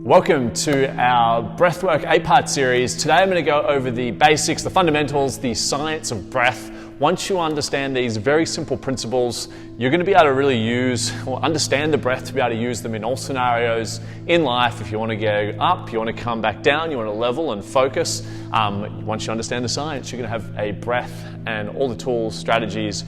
Welcome to our Breathwork 8-part series. Today I'm going to go over the basics, the fundamentals, the science of breath. Once you understand these very simple principles, you're going to be able to really use or understand the breath to be able to use them in all scenarios in life. If you want to go up, you want to come back down, you want to level and focus. Once you understand the science, you're going to have a breath and all the tools, strategies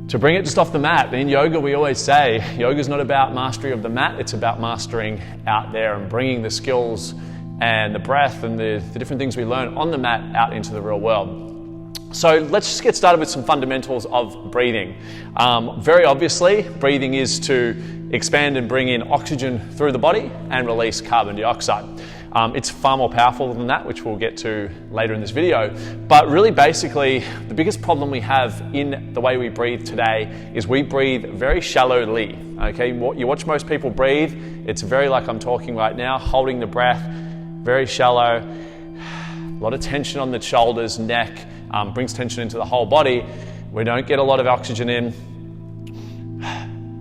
to bring it just off the mat. In yoga, we always say, yoga is not about mastery of the mat, it's about mastering out there and bringing the skills and the breath and the different things we learn on the mat out into the real world. So let's just get started with some fundamentals of breathing. Very obviously, breathing is to expand and bring in oxygen through the body and release carbon dioxide. It's far more powerful than that, which we'll get to later in this video. But really basically, the biggest problem we have in the way we breathe today is we breathe very shallowly. Okay, you watch most people breathe, it's very like I'm talking right now, holding the breath, very shallow, a lot of tension on the shoulders, neck, brings tension into the whole body. We don't get a lot of oxygen in,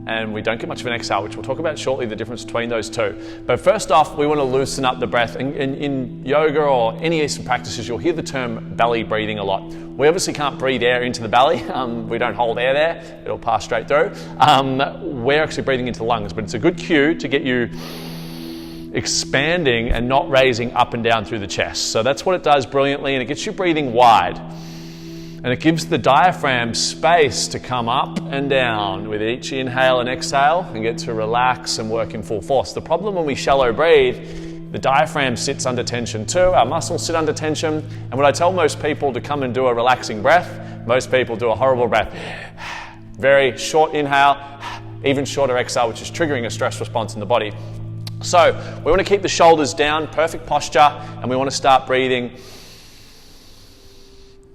and we don't get much of an exhale, which we'll talk about shortly, the difference between those two. But first off, we want to loosen up the breath. In yoga or any Eastern practices, you'll hear the term belly breathing a lot. We obviously can't breathe air into the belly. We don't hold air there. It'll pass straight through. We're actually breathing into the lungs, but it's a good cue to get you expanding and not raising up and down through the chest. So that's what it does brilliantly, and it gets you breathing wide. And it gives the diaphragm space to come up and down with each inhale and exhale and get to relax and work in full force. The problem when we shallow breathe, the diaphragm sits under tension too, our muscles sit under tension. And when I tell most people to come and do a relaxing breath, most people do a horrible breath. Very short inhale, even shorter exhale, which is triggering a stress response in the body. So we want to keep the shoulders down, perfect posture, and we want to start breathing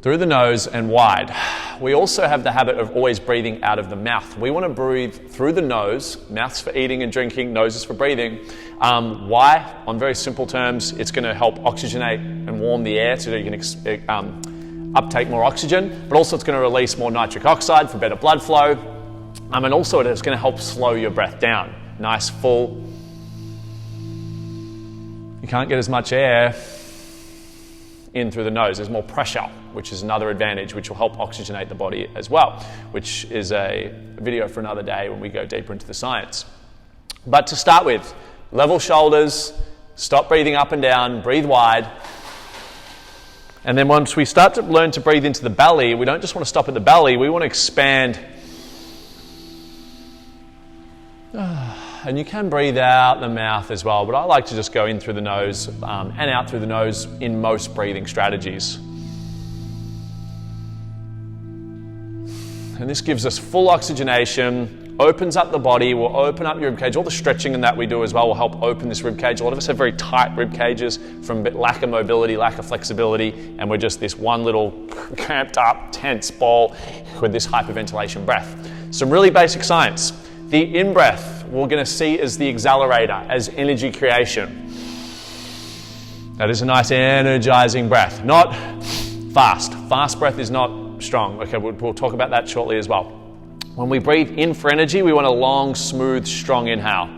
through the nose and wide. We also have the habit of always breathing out of the mouth. We want to breathe through the nose. Mouth's for eating and drinking, nose is for breathing. Why? On very simple terms, it's going to help oxygenate and warm the air so that you can uptake more oxygen, but also it's going to release more nitric oxide for better blood flow. And also it's going to help slow your breath down. Nice, full. You can't get as much air in through the nose. There's more pressure, which is another advantage, which will help oxygenate the body as well, which is a video for another day when we go deeper into the science. But to start with, level shoulders, stop breathing up and down, breathe wide. And then once we start to learn to breathe into the belly, we don't just want to stop at the belly, we want to expand. And you can breathe out the mouth as well, but I like to just go in through the nose and out through the nose in most breathing strategies. And this gives us full oxygenation, opens up the body, will open up your rib cage. All the stretching and that we do as well will help open this rib cage. A lot of us have very tight rib cages from lack of mobility, lack of flexibility, and we're just this one little cramped up, tense ball with this hyperventilation breath. Some really basic science. The in-breath we're going to see as the accelerator, as energy creation. That is a nice energizing breath, not fast. Fast breath is not strong. Okay, we'll talk about that shortly as well. When we breathe in for energy, we want a long, smooth, strong inhale.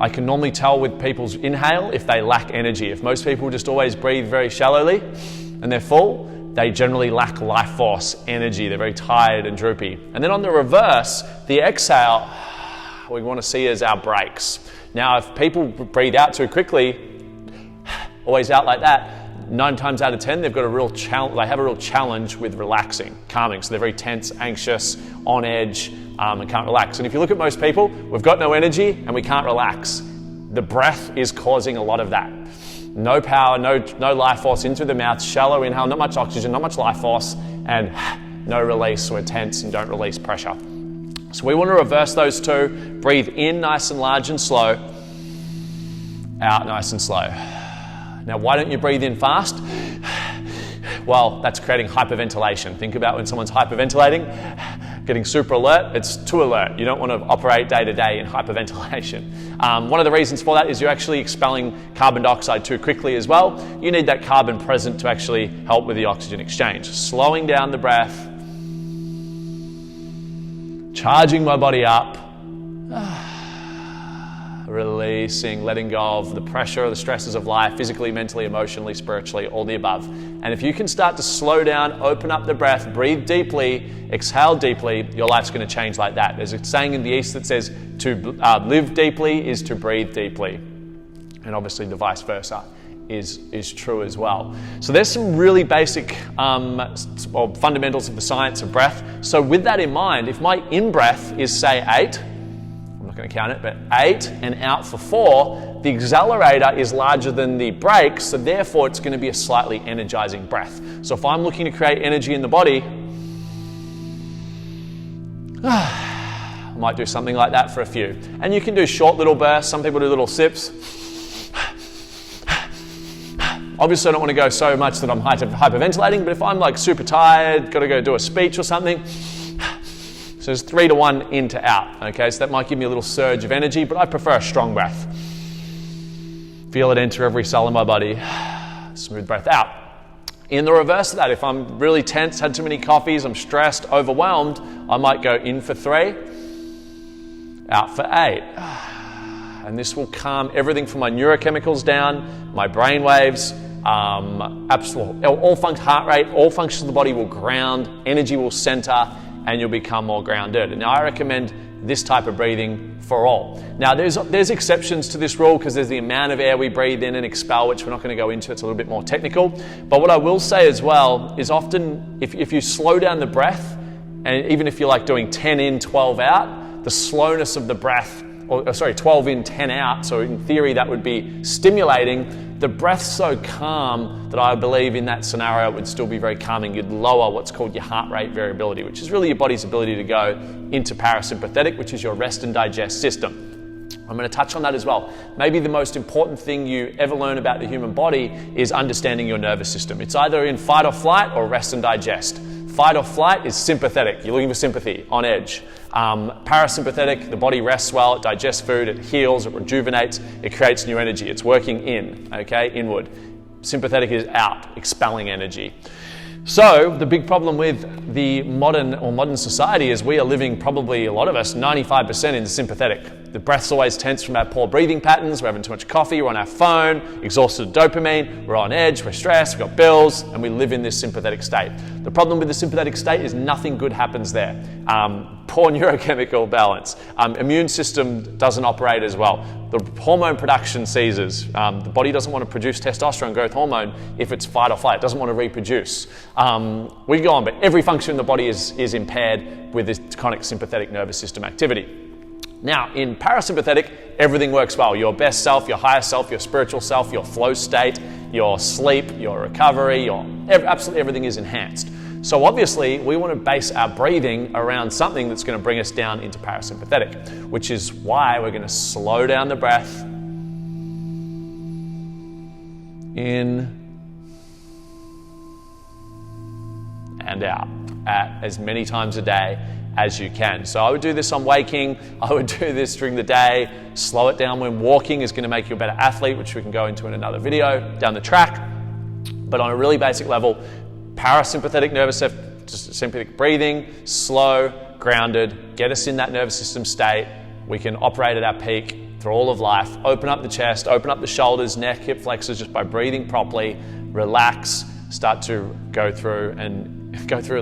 I can normally tell with people's inhale if they lack energy. If most people just always breathe very shallowly and they're full, they generally lack life force, energy. They're very tired and droopy. And then on the reverse, the exhale, we want to see as our brakes. Now, if people breathe out too quickly, always out like that, 9 times out of 10, they've got a real challenge. They have a real challenge with relaxing, calming. So they're very tense, anxious, on edge, and can't relax. And if you look at most people, we've got no energy and we can't relax. The breath is causing a lot of that. No power, no life force in through the mouth, shallow inhale, not much oxygen, not much life force, and no release. We're tense and don't release pressure. So we want to reverse those two. Breathe in nice and large and slow. Out nice and slow. Now, why don't you breathe in fast? Well, that's creating hyperventilation. Think about when someone's hyperventilating, getting super alert. It's too alert. You don't want to operate day to day in hyperventilation. One of the reasons for that is you're actually expelling carbon dioxide too quickly as well. You need that carbon present to actually help with the oxygen exchange. Slowing down the breath, charging my body up, releasing, letting go of the pressure, the stresses of life, physically, mentally, emotionally, spiritually, all the above. And if you can start to slow down, open up the breath, breathe deeply, exhale deeply, your life's going to change like that. There's a saying in the East that says to live deeply is to breathe deeply. And obviously the vice versa is true as well. So there's some really basic fundamentals of the science of breath. So with that in mind, if my in-breath is say 8, I'm not going to count it, but 8 and out for 4, the accelerator is larger than the brake, so therefore it's going to be a slightly energizing breath. So if I'm looking to create energy in the body, I might do something like that for a few. And you can do short little bursts. Some people do little sips. Obviously, I don't want to go so much that I'm hyperventilating, but if I'm like super tired, got to go do a speech or something, so there's 3 to 1 in to out, okay? So that might give me a little surge of energy, but I prefer a strong breath. Feel it enter every cell in my body. Smooth breath out. In the reverse of that, if I'm really tense, had too many coffees, I'm stressed, overwhelmed, I might go in for 3, out for 8. And this will calm everything from my neurochemicals down, my brain waves, absolutely, heart rate, all functions of the body will ground, energy will center, and you'll become more grounded. And I recommend this type of breathing for all. Now, there's exceptions to this rule because there's the amount of air we breathe in and expel, which we're not going to go into. It's a little bit more technical. But what I will say as well is often if you slow down the breath, and even if you're like doing 10 in, 12 out, the slowness of the breath, 12 in, 10 out, so in theory that would be stimulating. The breath's so calm that I believe in that scenario it would still be very calming. You'd lower what's called your heart rate variability, which is really your body's ability to go into parasympathetic, which is your rest and digest system. I'm going to touch on that as well. Maybe the most important thing you ever learn about the human body is understanding your nervous system. It's either in fight or flight or rest and digest. Fight or flight is sympathetic. You're looking for sympathy, on edge. Parasympathetic, the body rests well, it digests food, it heals, it rejuvenates, it creates new energy. It's working in, okay, inward. Sympathetic is out, expelling energy. So the big problem with the modern society is we are living, probably a lot of us, 95% in sympathetic. The breath's always tense from our poor breathing patterns, we're having too much coffee, we're on our phone, exhausted dopamine, we're on edge, we're stressed, we've got bills, and we live in this sympathetic state. The problem with the sympathetic state is nothing good happens there. Poor neurochemical balance. Immune system doesn't operate as well. The hormone production ceases. The body doesn't want to produce testosterone growth hormone if it's fight or flight. It doesn't want to reproduce. We go on, but every function in the body is impaired with this chronic sympathetic nervous system activity. Now, in parasympathetic, everything works well. Your best self, your higher self, your spiritual self, your flow state, your sleep, your recovery, absolutely everything is enhanced. So obviously, we want to base our breathing around something that's going to bring us down into parasympathetic, which is why we're going to slow down the breath. In and out at as many times a day as you can. So I would do this on waking, I would do this during the day, slow it down when walking is going to make you a better athlete, which we can go into in another video down the track. But on a really basic level, parasympathetic nervous system, sympathetic breathing, slow, grounded, get us in that nervous system state. We can operate at our peak through all of life, open up the chest, open up the shoulders, neck, hip flexors just by breathing properly, relax, start to go through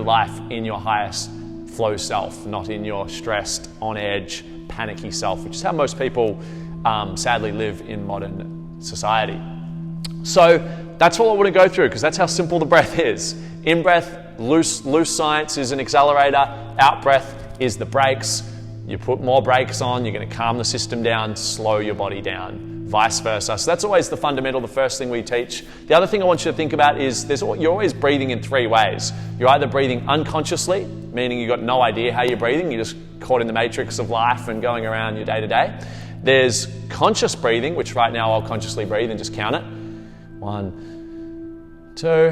life in your highest flow self, not in your stressed, on edge, panicky self, which is how most people sadly live in modern society. So that's all I want to go through because that's how simple the breath is. In breath, loose science is an accelerator. Out breath is the brakes. You put more brakes on, you're going to calm the system down, slow your body down. Vice versa. So that's always the fundamental, the first thing we teach. The other thing I want you to think about is you're always breathing in 3 ways. You're either breathing unconsciously, meaning you've got no idea how you're breathing, you're just caught in the matrix of life and going around your day-to-day. There's conscious breathing, which right now I'll consciously breathe and just count it. 1, 2,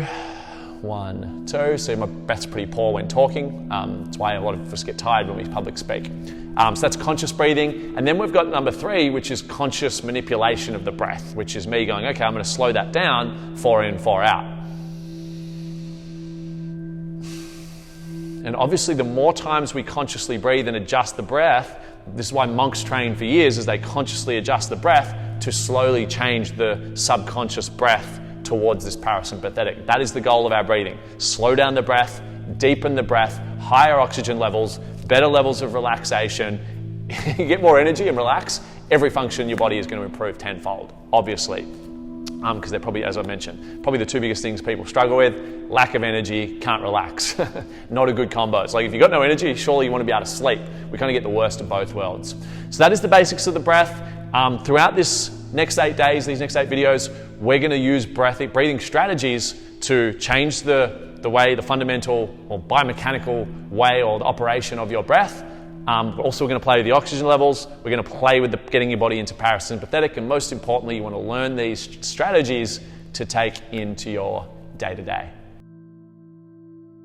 1, 2. So my breath's pretty poor when talking. That's why a lot of us get tired when we public speak. So that's conscious breathing. And then we've got number 3, which is conscious manipulation of the breath, which is me going, okay, I'm going to slow that down, 4 in, 4 out. And obviously the more times we consciously breathe and adjust the breath, This is why monks train for years, as they consciously adjust the breath to slowly change the subconscious breath towards this parasympathetic. That is the goal of our breathing. Slow down the breath, deepen the breath, higher oxygen levels, better levels of relaxation. You get more energy and relax, every function in your body is going to improve tenfold, obviously. Because they're probably, as I mentioned, probably the two biggest things people struggle with: lack of energy, can't relax. Not a good combo. It's like if you've got no energy, surely you want to be able to sleep. We kind of get the worst of both worlds. So that is the basics of the breath. Throughout this next 8 days, these next 8 videos, we're going to use breathing strategies to change the way, the fundamental or biomechanical way or the operation of your breath. Also, we're going to play with the oxygen levels. We're going to play with getting your body into parasympathetic, and most importantly, you want to learn these strategies to take into your day-to-day.